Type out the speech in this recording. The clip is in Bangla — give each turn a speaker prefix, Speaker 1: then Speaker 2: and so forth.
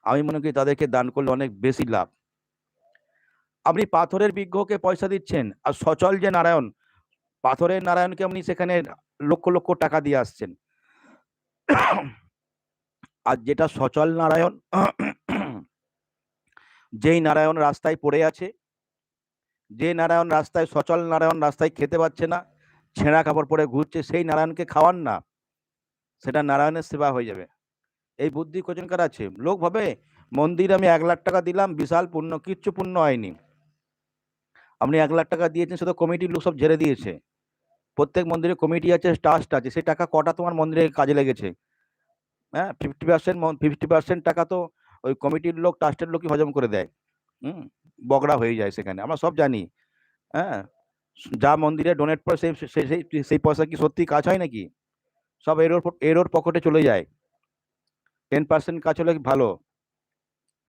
Speaker 1: আমি মনে করি তাদেরকে দান করলে অনেক বেশি লাভ। আপনি পাথরের বিগ্রহকে পয়সা দিচ্ছেন, আর সচল যে নারায়ণ, পাথরের নারায়ণকে আপনি সেখানে লক্ষ লক্ষ টাকা দিয়ে আসছেন। আর যেটা সচল নারায়ণ, যেই নারায়ণ রাস্তায় পড়ে আছে, যে নারায়ণ রাস্তায়, সচল নারায়ণ রাস্তায় খেতে পাচ্ছে না, ছেঁড়া কাপড় পরে ঘুরছে, সেই নারায়ণকে খাওয়ান না, সেটা নারায়ণের সেবা হয়ে যাবে। এই বুদ্ধি কোচনকার আছে। লোক ভাবে মন্দিরে আমি 1 লাখ টাকা দিলাম, বিশাল পুণ্য, কিচ্ছু পুণ্য হয়নি। আপনি 1 লাখ টাকা দিয়েছেন, সেটা কমিটির লোক সব ঝেড়ে দিয়েছে। প্রত্যেক মন্দিরে কমিটি আছে, ট্রাস্ট আছে, সেই টাকা কটা তোমার মন্দিরে কাজে লেগেছে? হ্যাঁ, 50% টাকা তো ওই কমিটির লোক, ট্রাস্টের লোকই হজম করে দেয়। বগড়া হয়ে যায় সেখানে, আমরা সব জানি। হ্যাঁ, যা মন্দিরে ডোনেট করে সেই পয়সা কি সত্যি কাজ হয় নাকি? সব এরোর পকেটে চলে যায়। 10% কাজ হলে ভালো,